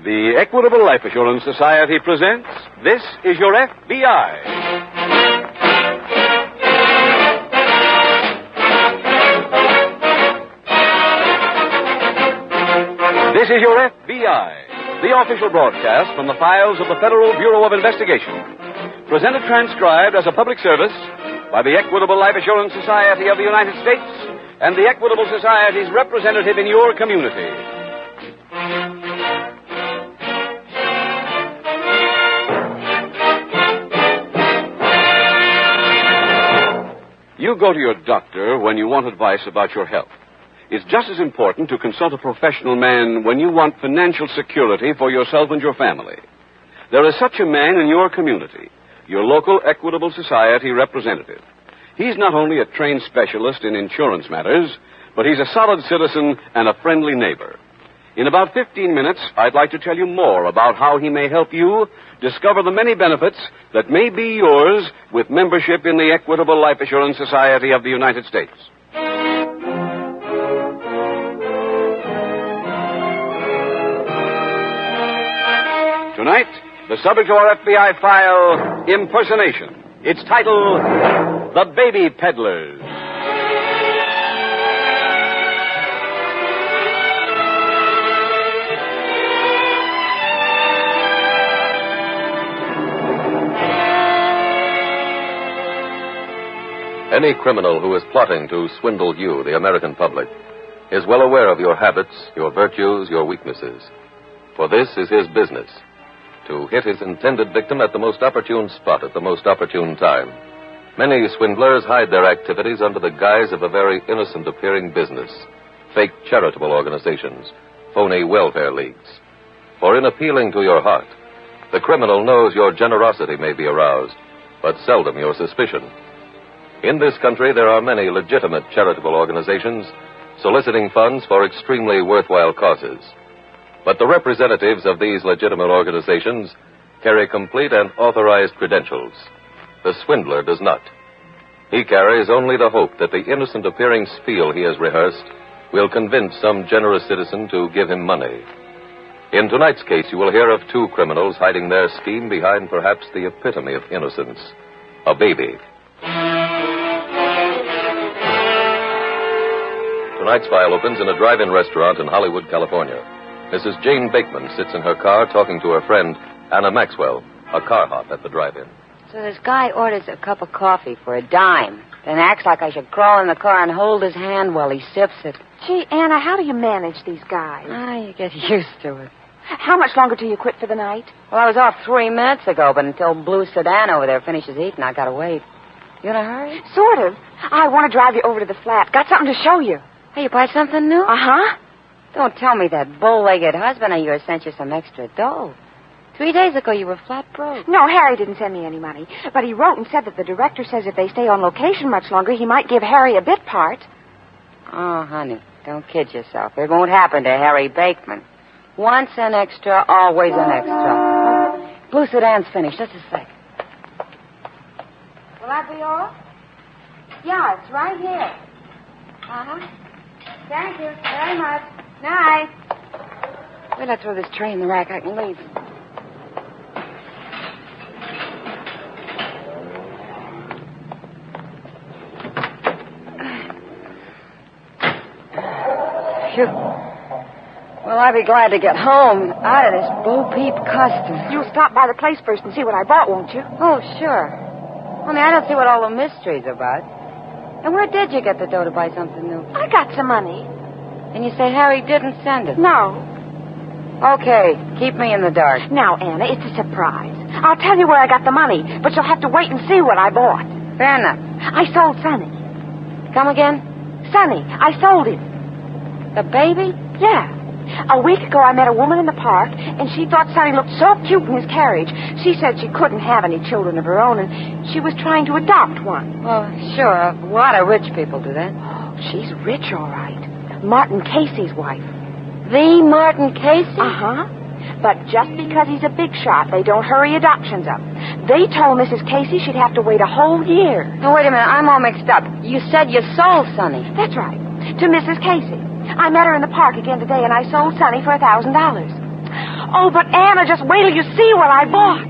The Equitable Life Assurance Society presents This Is Your F.B.I. This is Your F.B.I., the official broadcast from the files of the Federal Bureau of Investigation. Presented transcribed as a public service by the Equitable Life Assurance Society of the United States and the Equitable Society's representative in your community. You go to your doctor when you want advice about your health. It's just as important to consult a professional man when you want financial security for yourself and your family. There is such a man in your community, your local Equitable Society representative. He's not only a trained specialist in insurance matters, but he's a solid citizen and a friendly neighbor. In about 15 minutes, I'd like to tell you more about how he may help you discover the many benefits that may be yours with membership in the Equitable Life Assurance Society of the United States. Tonight, the subject of our FBI file, impersonation. Its title, The Baby Peddlers. Any criminal who is plotting to swindle you, the American public, is well aware of your habits, your virtues, your weaknesses. For this is his business, to hit his intended victim at the most opportune spot at the most opportune time. Many swindlers hide their activities under the guise of a very innocent-appearing business, fake charitable organizations, phony welfare leagues. For in appealing to your heart, the criminal knows your generosity may be aroused, but seldom your suspicion. In this country, there are many legitimate charitable organizations soliciting funds for extremely worthwhile causes. But the representatives of these legitimate organizations carry complete and authorized credentials. The swindler does not. He carries only the hope that the innocent-appearing spiel he has rehearsed will convince some generous citizen to give him money. In tonight's case, you will hear of two criminals hiding their scheme behind perhaps the epitome of innocence, a baby. Tonight's file opens in a drive-in restaurant in Hollywood, California. Mrs. Jane Bakeman sits in her car talking to her friend, Anna Maxwell, a car hop at the drive-in. So this guy orders a cup of coffee for a dime, then acts like I should crawl in the car and hold his hand while he sips it. Gee, Anna, how do you manage these guys? You get used to it. How much longer till you quit for the night? Well, I was off 3 minutes ago, but until Blue Sedan over there finishes eating, I gotta wait. You in a hurry? Sort of. I want to drive you over to the flat. Got something to show you. Hey, you buy something new? Uh-huh. Don't tell me that bull-legged husband of yours sent you some extra dough. 3 days ago, you were flat broke. No, Harry didn't send me any money. But he wrote and said that the director says if they stay on location much longer, he might give Harry a bit part. Oh, honey, don't kid yourself. It won't happen to Harry Bakeman. Once an extra, always an extra. Blue Sedan's finished. Just a sec. Will that be all? Yeah, it's right here. Uh-huh. Thank you very much. Night. Wait till I throw this tray in the rack. I can leave. Phew. Well, I'd be glad to get home out of this bo-peep custom. You'll stop by the place first and see what I bought, won't you? Oh, sure. Only I don't see what all the mystery's about. And where did you get the dough to buy something new? I got some money. And you say Harry didn't send it? No. Okay, keep me in the dark. Now, Anna, it's a surprise. I'll tell you where I got the money, but you'll have to wait and see what I bought. Fair enough. I sold Sonny. Come again? Sonny, I sold him. The baby? Yeah. A week ago, I met a woman in the park, and she thought Sonny looked so cute in his carriage. She said she couldn't have any children of her own, and she was trying to adopt one. Well, sure. A lot of rich people do that. Oh, she's rich, all right. Martin Casey's wife. The Martin Casey? Uh-huh. But just because he's a big shot, they don't hurry adoptions up. They told Mrs. Casey she'd have to wait a whole year. Now, wait a minute. I'm all mixed up. You said you sold Sonny. That's right. To Mrs. Casey. I met her in the park again today, and I sold Sonny for $1,000. Oh, but Anna, just wait till you see what I bought.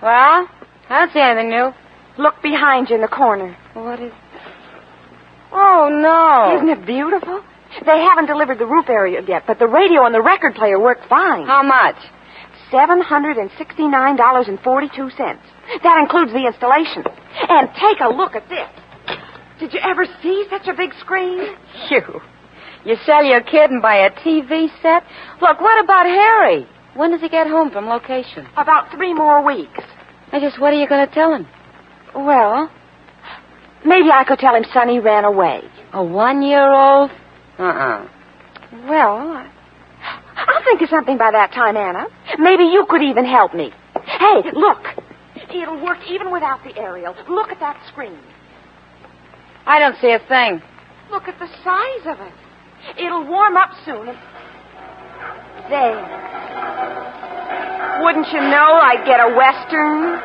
Well, I don't see anything new. Look behind you in the corner. What is... Oh, no. Isn't it beautiful? They haven't delivered the roof area yet, but the radio and the record player work fine. How much? $769.42. That includes the installation. And take a look at this. Did you ever see such a big screen? You sell your kid and buy a TV set? Look, what about Harry? When does he get home from location? About 3 more weeks. What are you going to tell him? Well, maybe I could tell him Sonny ran away. A 1-year-old? Well, I'll think of something by that time, Anna. Maybe you could even help me. Hey, look. It'll work even without the aerial. Look at that screen. I don't see a thing. Look at the size of it. It'll warm up soon. There. Wouldn't you know I'd get a Western?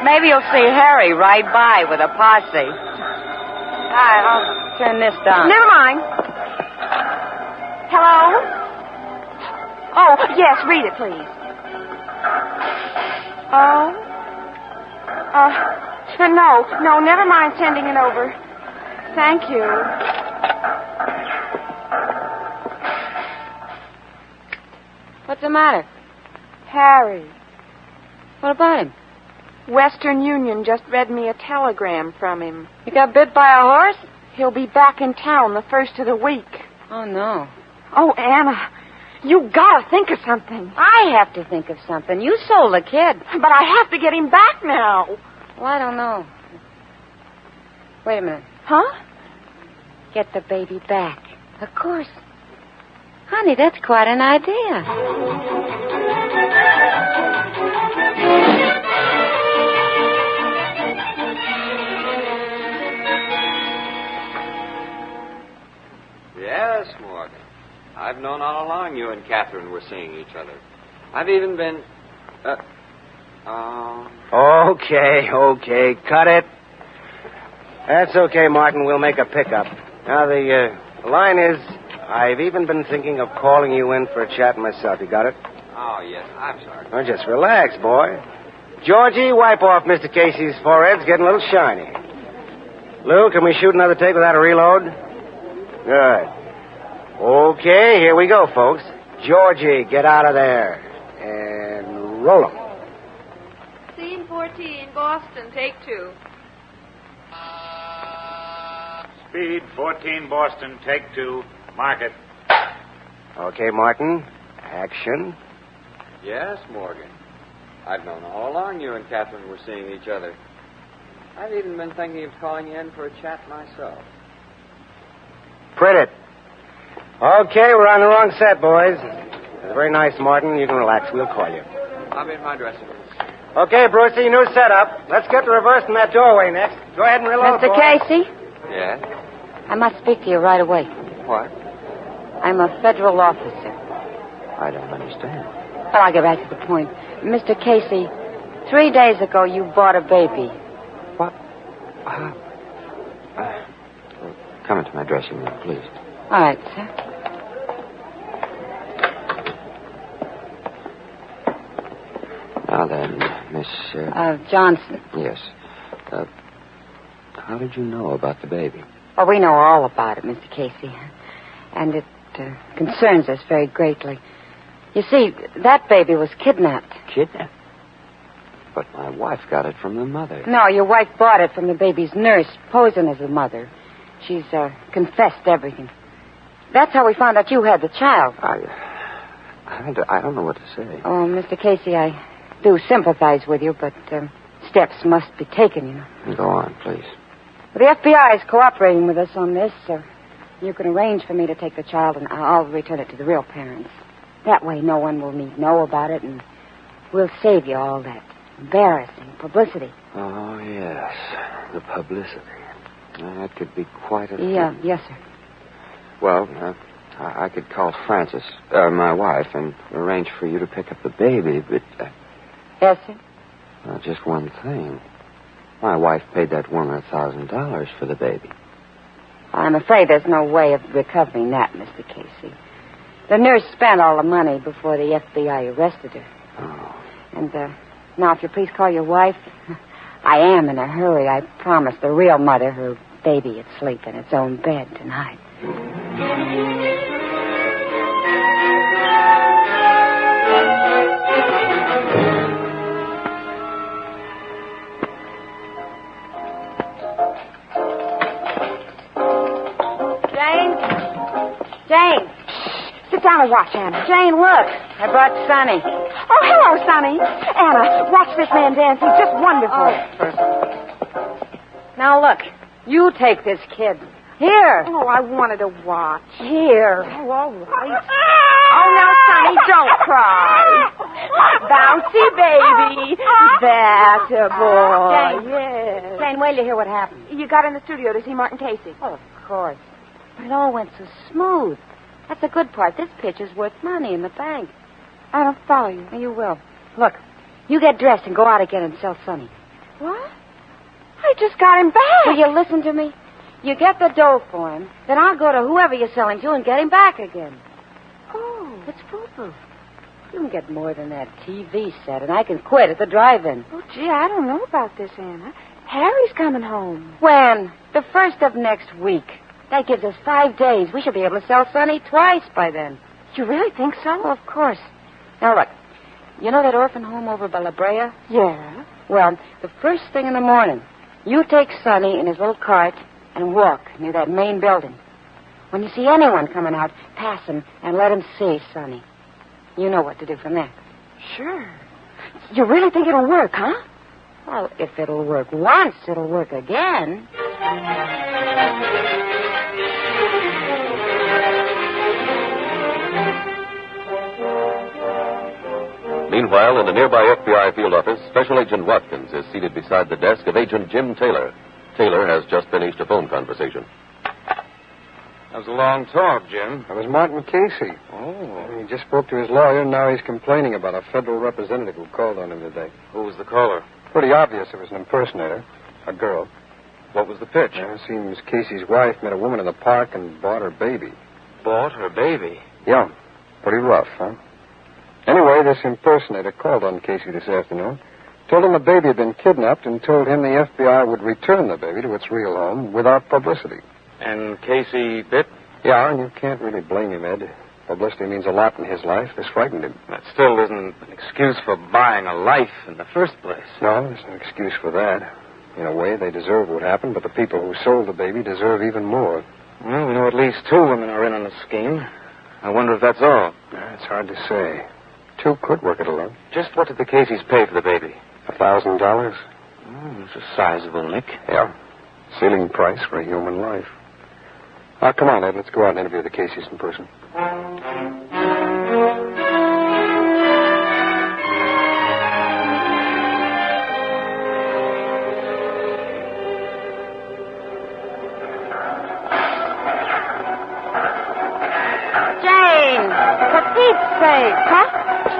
Maybe you'll see Harry ride by with a posse. All right, I'll turn this down. Never mind. Hello? Oh, yes, read it, please. Oh? No, never mind sending it over. Thank you. What's the matter? Harry. What about him? Western Union just read me a telegram from him. He got bit by a horse? He'll be back in town the first of the week. Oh, no. Oh, Anna, you gotta think of something. I have to think of something. You sold the kid. But I have to get him back now. Well, I don't know. Wait a minute. Huh? Get the baby back. Of course. Honey, that's quite an idea. Yes, Morgan. I've known all along you and Catherine were seeing each other. I've even been... Okay, cut it. That's okay, Martin. We'll make a pickup. Now, the line is, I've even been thinking of calling you in for a chat myself. You got it? Oh, yes. I'm sorry. Oh, just relax, boy. Georgie, wipe off Mr. Casey's forehead. It's getting a little shiny. Lou, can we shoot another take without a reload? Good. Okay, here we go, folks. Georgie, get out of there. And roll 'em. Scene 14, Boston, take 2. Speed 14, Boston, take 2. Mark it. Okay, Martin. Action. Yes, Morgan. I've known all along you and Catherine were seeing each other. I've even been thinking of calling you in for a chat myself. Print it. Okay, we're on the wrong set, boys. It's very nice, Martin. You can relax. We'll call you. I'll be in my dressing room. Okay, Brucey, new setup. Let's get to reversing that doorway next. Go ahead and reload, Mr. boys. Casey, Yes? I must speak to you right away. What? I'm a federal officer. I don't understand. Well, I'll get back to the point. Mr. Casey, 3 days ago you bought a baby. What? Come into my dressing room, please. All right, sir. Now then, Miss... Johnson. Yes. How did you know about the baby? Well, we know all about it, Mr. Casey. And it concerns us very greatly. You see, that baby was kidnapped. Kidnapped? But my wife got it from the mother. No, your wife bought it from the baby's nurse, posing as the mother. She's confessed everything. That's how we found out you had the child. I don't know what to say. Oh, Mr. Casey, I do sympathize with you, but steps must be taken, you know. Go on, please. Well, the F.B.I. is cooperating with us on this, so you can arrange for me to take the child, and I'll return it to the real parents. That way no one will need to know about it, and we'll save you all that embarrassing publicity. Oh, yes. The publicity. That could be quite a... Yeah, yes, sir. Well, I could call Frances, my wife, and arrange for you to pick up the baby, but... Yes, sir? Just one thing. My wife paid that woman $1,000 for the baby. I'm afraid there's no way of recovering that, Mr. Casey. The nurse spent all the money before the F.B.I. arrested her. Oh. And, now, if you please call your wife. I am in a hurry. I promised the real mother her baby would sleep in its own bed tonight. Jane. Sit down and watch, Anna. Jane, look. I brought Sonny. Oh, hello, Sonny. Anna, watch this man dance. He's just wonderful. Now, look. You take this kid. Here. Oh, I wanted to watch. Here. Oh, all right. Oh, now, Sonny, don't cry. Bouncy baby. That's a boy. Jane. Yes. Jane, wait till you hear what happened. You got in the studio to see Martin Casey. Oh, of course. But it all went so smooth. That's the good part. This pitch is worth money in the bank. I don't follow you. You will. Look, you get dressed and go out again and sell Sonny. What? I just got him back. Will you listen to me? You get the dough for him, then I'll go to whoever you're selling to and get him back again. Oh. It's foolproof. You can get more than that TV set, and I can quit at the drive-in. Oh, gee, I don't know about this, Anna. Harry's coming home. When? The 1st of next week. That gives us 5 days. We should be able to sell Sonny twice by then. You really think so? Oh, of course. Now, look. You know that orphan home over by La Brea? Yeah. Well, the first thing in the morning, you take Sonny in his little cart and walk near that main building. When you see anyone coming out, pass him and let him see Sonny. You know what to do from there. Sure. You really think it'll work, huh? Well, if it'll work once, it'll work again. Meanwhile, in the nearby FBI field office, Special Agent Watkins is seated beside the desk of Agent Jim Taylor. Taylor has just finished a phone conversation. That was a long talk, Jim. That was Martin Casey. Oh. He just spoke to his lawyer, and now he's complaining about a federal representative who called on him today. Who was the caller? Pretty obvious it was an impersonator. A girl. What was the pitch? It seems Casey's wife met a woman in the park and bought her baby. Bought her baby? Yeah. Pretty rough, huh? Anyway, this impersonator called on Casey this afternoon, told him the baby had been kidnapped, and told him the FBI would return the baby to its real home without publicity. And Casey bit? Yeah, and you can't really blame him, Ed. Publicity means a lot in his life. This frightened him. That still isn't an excuse for buying a life in the first place. No, there's no excuse for that. In a way, they deserve what happened, but the people who sold the baby deserve even more. Well, we know at least 2 women are in on the scheme. I wonder if that's all. It's hard to say. 2 could work it alone. Just what did the Caseys pay for the baby? $1,000. It's a sizable nick. Yeah. Ceiling price for a human life. Come on, Ed. Let's go out and interview the Caseys in person. Jane! For Pete's sake! Huh?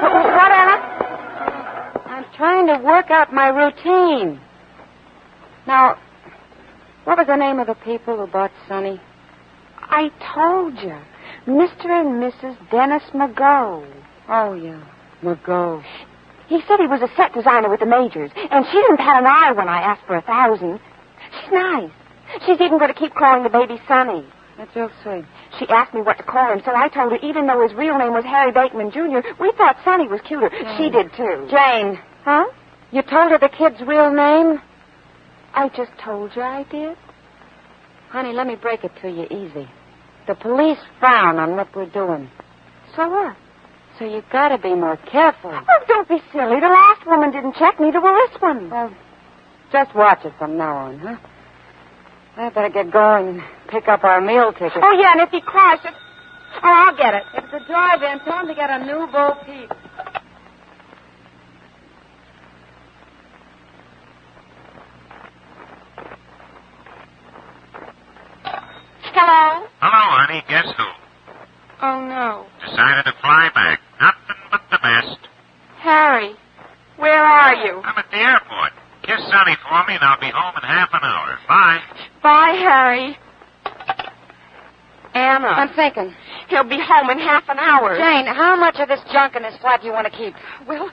What, Anna? I'm trying to work out my routine. Now, what was the name of the people who bought Sonny? I told you. Mr. and Mrs. Dennis McGough. Oh, yeah. McGough. He said he was a set designer with the Majors, and she didn't bat an eye when I asked for $1,000. She's nice. She's even going to keep calling the baby Sonny. That's real sweet. She asked me what to call him, so I told her even though his real name was Harry Bateman Jr., we thought Sonny was cuter. She did, too. Jane. Huh? You told her the kid's real name? I just told you I did. Honey, let me break it to you easy. The police frown on what we're doing. So what? So you gotta be more careful. Oh, don't be silly. The last woman didn't check, neither will this one. Well, just watch it from now on, huh? I better get going and pick up our meal ticket. Oh, yeah, and if he cries, just... Oh, I'll get it. If it's a drive-in, tell him to get a new Bo Peep. Hello? Hello, honey. Guess who? Oh, no. Decided to fly back. Nothing but the best. Harry, where are you? I'm at the airport. Kiss Sonny for me, and I'll be home in half an hour. Bye. Bye, Harry. Anna. I'm thinking. He'll be home in half an hour. Jane, how much of this junk in this flat do you want to keep? Well,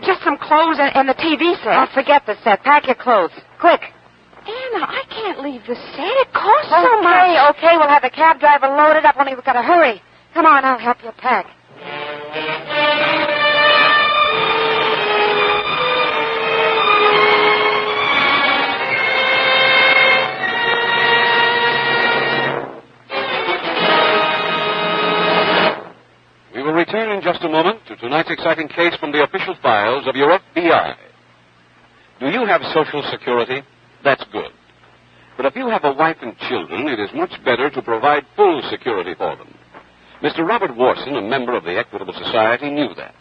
just some clothes and the TV set. Oh, forget the set. Pack your clothes. Quick. Anna, I can't leave the set. It costs so much. Okay, we'll have the cab driver loaded up, only we've got to hurry. Come on, I'll help you pack. We will return in just a moment to tonight's exciting case from the official files of your F.B.I. Do you have Social Security? That's good. But if you have a wife and children, it is much better to provide full security for them. Mr. Robert Warson, a member of the Equitable Society, knew that.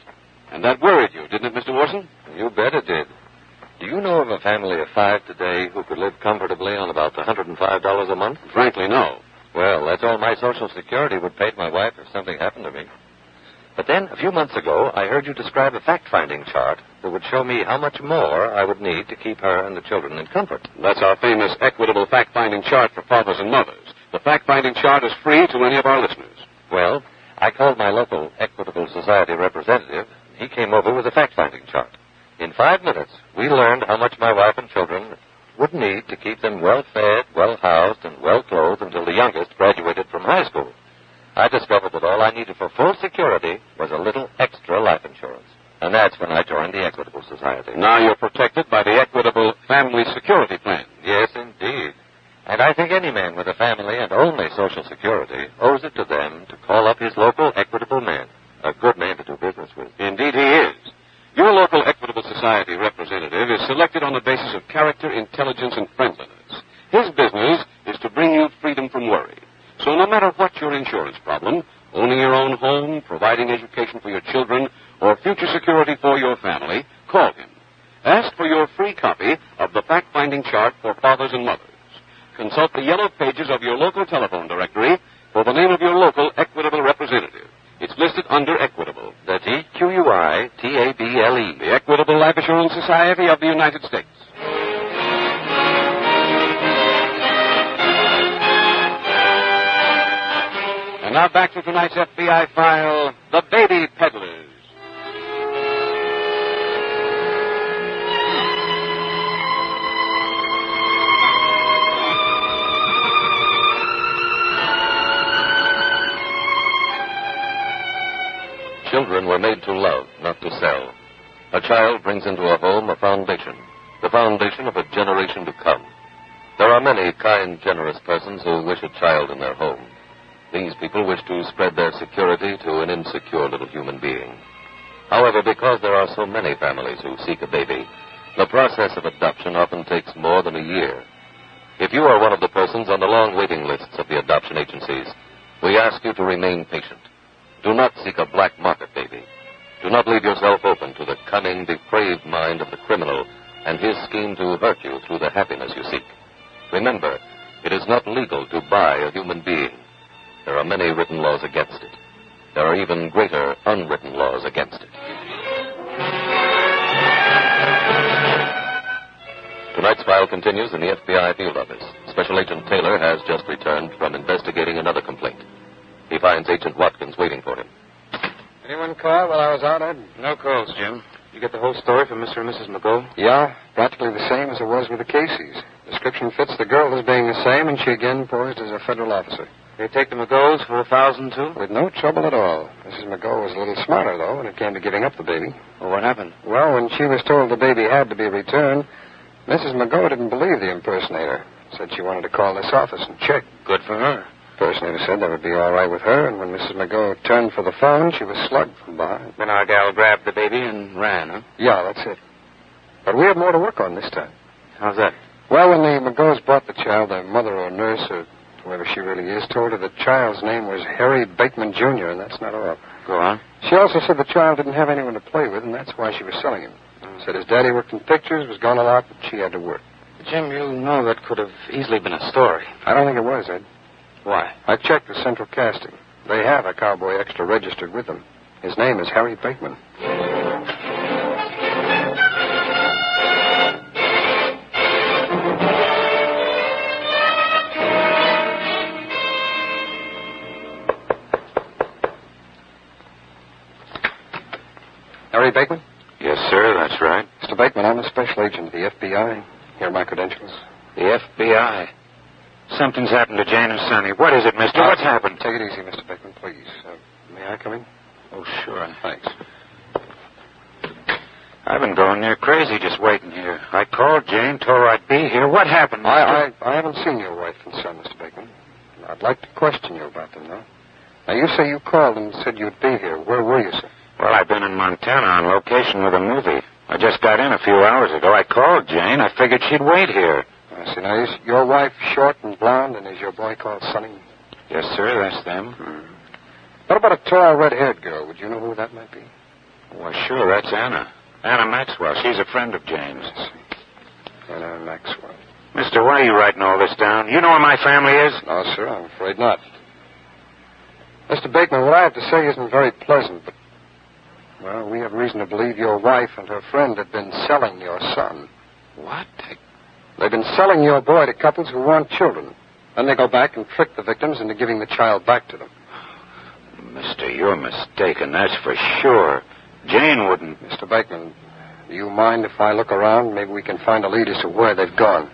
And that worried you, didn't it, Mr. Warson? You bet it did. Do you know of a family of 5 today who could live comfortably on about $105 a month? Frankly, no. Well, that's all my Social Security would pay to my wife if something happened to me. But then, a few months ago, I heard you describe a fact-finding chart that would show me how much more I would need to keep her and the children in comfort. That's our famous equitable fact-finding chart for fathers and mothers. The fact-finding chart is free to any of our listeners. Well, I called my local Equitable Society representative. He came over with a fact-finding chart. In 5 minutes, we learned how much my wife and children would need to keep them well-fed, well-housed, and well-clothed until the youngest graduated from high school. I discovered that all I needed for full security was a little extra life insurance. And that's when I joined the Equitable Society. Now you're protected by the Equitable Family Security Plan. Yes, indeed. And I think any man with a family and only Social Security owes it to them to call up his local Equitable man. A good man to do business with. Indeed he is. Your local Equitable Society representative is selected on the basis of character, intelligence, and friendliness. His business is to bring you freedom from worry. So no matter what your insurance problem, owning your own home, providing education for your children, or future security for your family, call him. Ask for your free copy of the fact-finding chart for fathers and mothers. Consult the yellow pages of your local telephone directory for the name of your local Equitable representative. It's listed under Equitable. That's EQUITABLE. The Equitable Life Assurance Society of the United States. And now back to tonight's FBI file, The Baby Peddlers. Children were made to love, not to sell. A child brings into a home a foundation, the foundation of a generation to come. There are many kind, generous persons who wish a child in their home. These people wish to spread their security to an insecure little human being. However, because there are so many families who seek a baby, the process of adoption often takes more than a year. If you are one of the persons on the long waiting lists of the adoption agencies, we ask you to remain patient. Do not seek a black market baby. Do not leave yourself open to the cunning, depraved mind of the criminal and his scheme to hurt you through the happiness you seek. Remember, it is not legal to buy a human being. There are many written laws against it. There are even greater unwritten laws against it. Tonight's file continues in the FBI field office. Special Agent Taylor has just returned from investigating another complaint. He finds Agent Watkins waiting for him. Anyone call while I was out, Ed? No calls, Jim. You get the whole story from Mr. and Mrs. McGough? Yeah, practically the same as it was with the Caseys. Description fits the girl as being the same, and she again posed as a federal officer. They take the McGoughs for $1,000, too? With no trouble at all. Mrs. McGough was a little smarter, though, when it came to giving up the baby. Well, what happened? Well, when she was told the baby had to be returned, Mrs. McGough didn't believe the impersonator. Said she wanted to call this office and check. Good for her. Impersonator said that would be all right with her, and when Mrs. McGough turned for the phone, she was slugged from behind. Then our gal grabbed the baby and ran, huh? Yeah, that's it. But we have more to work on this time. How's that? Well, when the McGoughs brought the child, their mother or nurse or whoever she really is told her the child's name was Harry Bateman, Jr., and that's not all. Go on. She also said the child didn't have anyone to play with, and that's why she was selling him. Said his daddy worked in pictures, was gone a lot, but she had to work. Jim, you know that could have easily been a story. I don't think it was, Ed. Why? I checked with Central Casting. They have a cowboy extra registered with them. His name is Harry Bateman. Harry Bateman? Yes, sir, that's right. Mr. Bateman, I'm a special agent of the F.B.I. Here are my credentials. The F.B.I. Something's happened to Jane and Sonny. What is it, mister? What's happened? Take it easy, Mr. Bateman, please. May I come in? Oh, sure. Thanks. I've been going near crazy just waiting here. I called Jane, told her I'd be here. What happened, mister? I haven't seen your wife and son, Mr. Bateman. I'd like to question you about them, though. Now, you say you called and said you'd be here. Where were you, sir? Well, I've been in Montana on location with a movie. I just got in a few hours ago. I called Jane. I figured she'd wait here. I see. Now, is your wife short and blonde, and is your boy called Sonny? Yes, sir, that's them. What about a tall, red-haired girl? Would you know who that might be? Well, sure, that's Anna. Anna Maxwell. She's a friend of Jane's. I see. Anna Maxwell. Mister, why are you writing all this down? You know where my family is? No, sir, I'm afraid not. Mr. Bateman, what I have to say isn't very pleasant, but, well, we have reason to believe your wife and her friend have been selling your son. What? They've been selling your boy to couples who want children. Then they go back and trick the victims into giving the child back to them. Mister, you're mistaken, that's for sure. Jane wouldn't. Mr. Bateman, do you mind if I look around? Maybe we can find a lead as to where they've gone.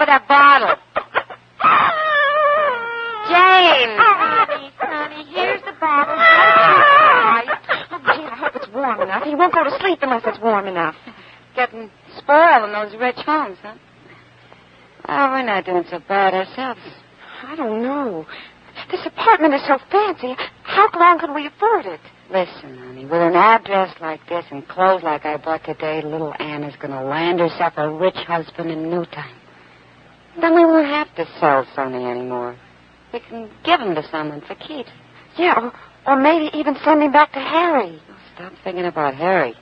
That bottle. Jane! Sonny, here's the bottle. Oh, gee, I hope it's warm enough. He won't go to sleep unless it's warm enough. Getting spoiled in those rich homes, huh? Well, we're not doing so bad ourselves. I don't know. This apartment is so fancy. How long can we afford it? Listen, honey, with an address like this and clothes like I bought today, little Anna's going to land herself a rich husband in no time. Then we won't have to sell Sonny anymore. We can give him to someone for keeps. Yeah, or maybe even send him back to Harry. Oh, stop thinking about Harry.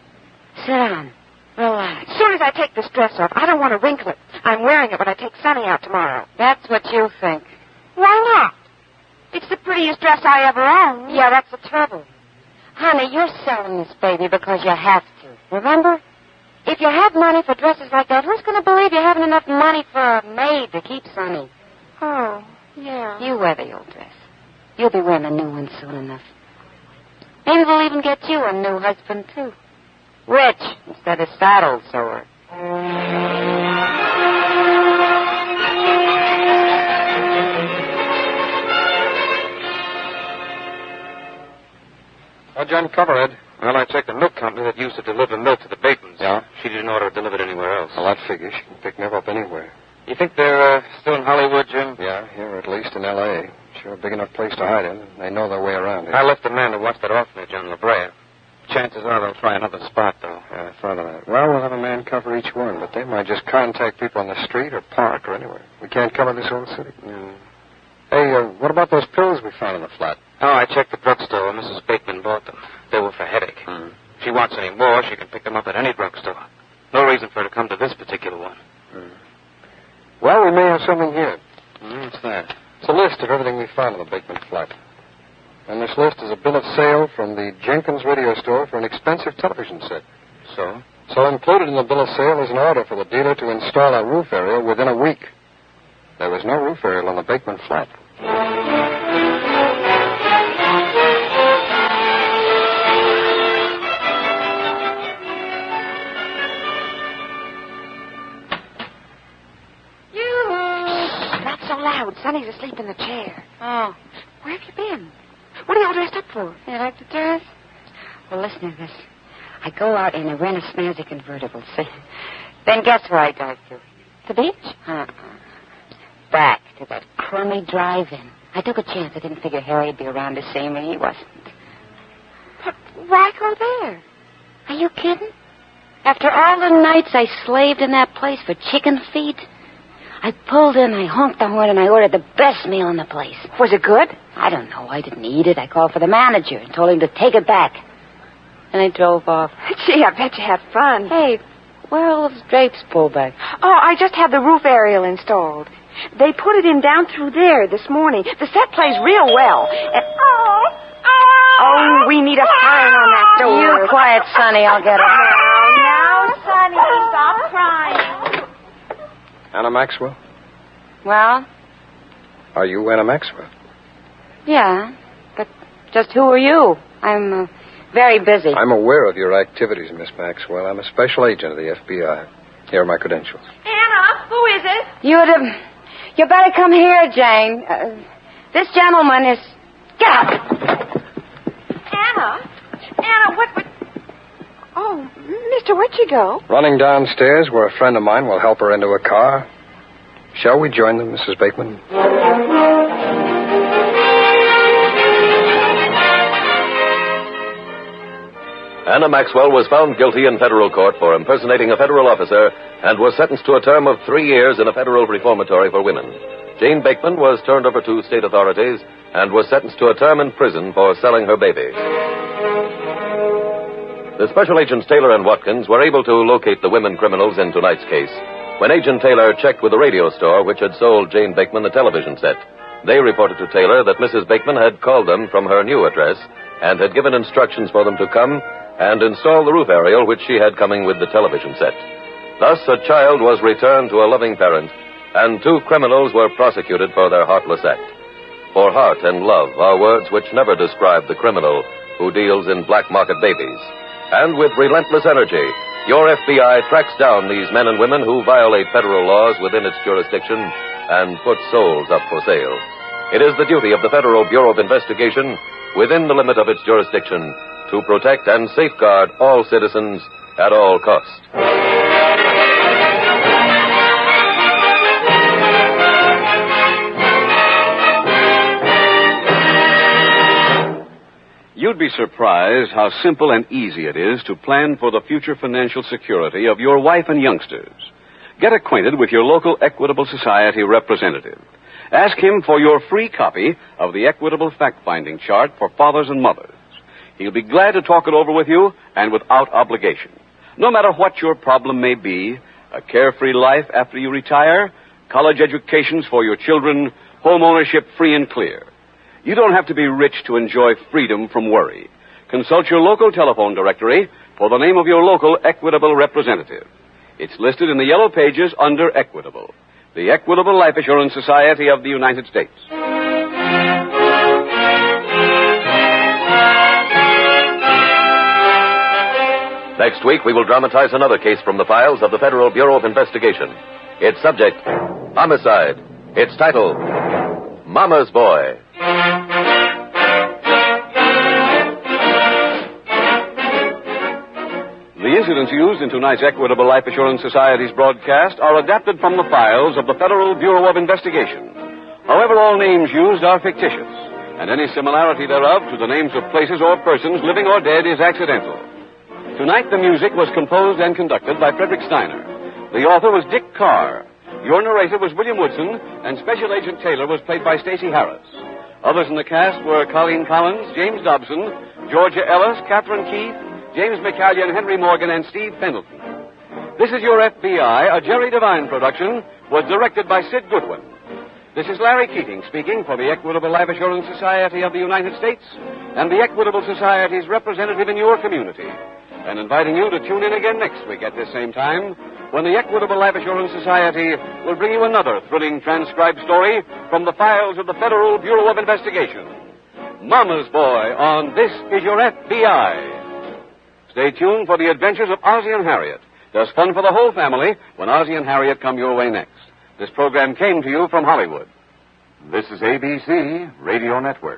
Sit down. Relax. As soon as I take this dress off, I don't want to wrinkle it. I'm wearing it when I take Sonny out tomorrow. That's what you think. Why not? It's the prettiest dress I ever owned. Yeah, that's the trouble. Honey, you're selling this baby because you have to. Remember? If you have money for dresses like that, who's going to believe you haven't enough money for a maid to keep Sonny? Oh, yeah. You wear the old dress. You'll be wearing a new one soon enough. Maybe we'll even get you a new husband, too. Rich, instead of saddle sore. How'd you uncover it? Well, I checked the milk company that used to deliver milk to the Batemans. Yeah? She didn't order it delivered anywhere else. Well, that figures. She can pick me up anywhere. You think they're still in Hollywood, Jim? Yeah, here at least in L.A. Sure a big enough place to hide in. They know their way around here. I left a man to watch that orphanage on La Brea. Chances are they'll try another spot, though. Yeah, I thought of that. Well, we'll have a man cover each one, but they might just contact people on the street or park or anywhere. We can't cover this whole city. Hey, what about those pills we found in the flat? Oh, I checked the drugstore. Mrs. Bateman bought them. They were for headache. If she wants any more, she can pick them up at any drugstore. No reason for her to come to this particular one. Well, we may have something here. What's that? It's a list of everything we found in the Bateman flat. And this list is a bill of sale from the Jenkins radio store for an expensive television set. So? So included in the bill of sale is an order for the dealer to install a roof aerial within a week. There was no roof aerial on the Bateman flat. Not so loud. Sonny's asleep in the chair. Oh. Where have you been? What are you all dressed up for? You like the dress? Well, listen to this. I go out and I rent a snazzy convertible, see? Then guess where I drive to? The beach? Back to that crummy drive-in. I took a chance. I didn't figure Harry'd be around to see me. He wasn't. But why go there? Are you kidding? After all the nights I slaved in that place for chicken feet, I pulled in, I honked the horn, and I ordered the best meal in the place. Was it good? I don't know. I didn't eat it. I called for the manager and told him to take it back. And I drove off. Gee, I bet you had fun. Hey, where are all those drapes pulled back? Oh, I just had the roof aerial installed. They put it in down through there this morning. The set plays real well. And... Oh, we need a sign on that door. You quiet, Sonny. I'll get it. Now, Sonny, stop crying. Anna Maxwell? Well? Are you Anna Maxwell? Yeah, but just who are you? I'm very busy. I'm aware of your activities, Miss Maxwell. I'm a special agent of the F.B.I. Here are my credentials. Anna, who is it? You better come here, Jane. This gentleman is... Get up! Anna, what... Oh, mister, where'd you go? Running downstairs where a friend of mine will help her into a car. Shall we join them, Mrs. Bateman? Anna Maxwell was found guilty in federal court for impersonating a federal officer and was sentenced to a term of 3 years in a federal reformatory for women. Jane Bateman was turned over to state authorities and was sentenced to a term in prison for selling her baby. The special agents Taylor and Watkins were able to locate the women criminals in tonight's case when Agent Taylor checked with the radio store which had sold Jane Bateman the television set. They reported to Taylor that Mrs. Bateman had called them from her new address and had given instructions for them to come and install the roof aerial which she had coming with the television set. Thus, a child was returned to a loving parent, and 2 criminals were prosecuted for their heartless act. For heart and love are words which never describe the criminal who deals in black market babies. And with relentless energy, your FBI tracks down these men and women who violate federal laws within its jurisdiction and put souls up for sale. It is the duty of the Federal Bureau of Investigation, within the limit of its jurisdiction, to protect and safeguard all citizens at all cost. You'd be surprised how simple and easy it is to plan for the future financial security of your wife and youngsters. Get acquainted with your local Equitable Society representative. Ask him for your free copy of the Equitable Fact-Finding Chart for fathers and mothers. He'll be glad to talk it over with you and without obligation. No matter what your problem may be, a carefree life after you retire, college educations for your children, home ownership free and clear. You don't have to be rich to enjoy freedom from worry. Consult your local telephone directory for the name of your local Equitable representative. It's listed in the yellow pages under Equitable, the Equitable Life Assurance Society of the United States. Next week, we will dramatize another case from the files of the Federal Bureau of Investigation. Its subject, homicide. Its title, Mama's Boy. The incidents used in tonight's Equitable Life Assurance Society's broadcast are adapted from the files of the Federal Bureau of Investigation. However, all names used are fictitious, and any similarity thereof to the names of places or persons, living or dead, is accidental. Tonight, the music was composed and conducted by Frederick Steiner. The author was Dick Carr. Your narrator was William Woodson, and Special Agent Taylor was played by Stacy Harris. Others in the cast were Colleen Collins, James Dobson, Georgia Ellis, Catherine Keith, James McCallion, Henry Morgan, and Steve Pendleton. This is Your FBI, a Jerry Devine production, was directed by Sid Goodwin. This is Larry Keating speaking for the Equitable Life Assurance Society of the United States and the Equitable Society's representative in your community, and inviting you to tune in again next week at this same time when the Equitable Life Assurance Society will bring you another thrilling transcribed story from the files of the Federal Bureau of Investigation. Mama's Boy on This Is Your FBI. Stay tuned for the adventures of Ozzie and Harriet. There's fun for the whole family when Ozzie and Harriet come your way next. This program came to you from Hollywood. This is ABC Radio Network.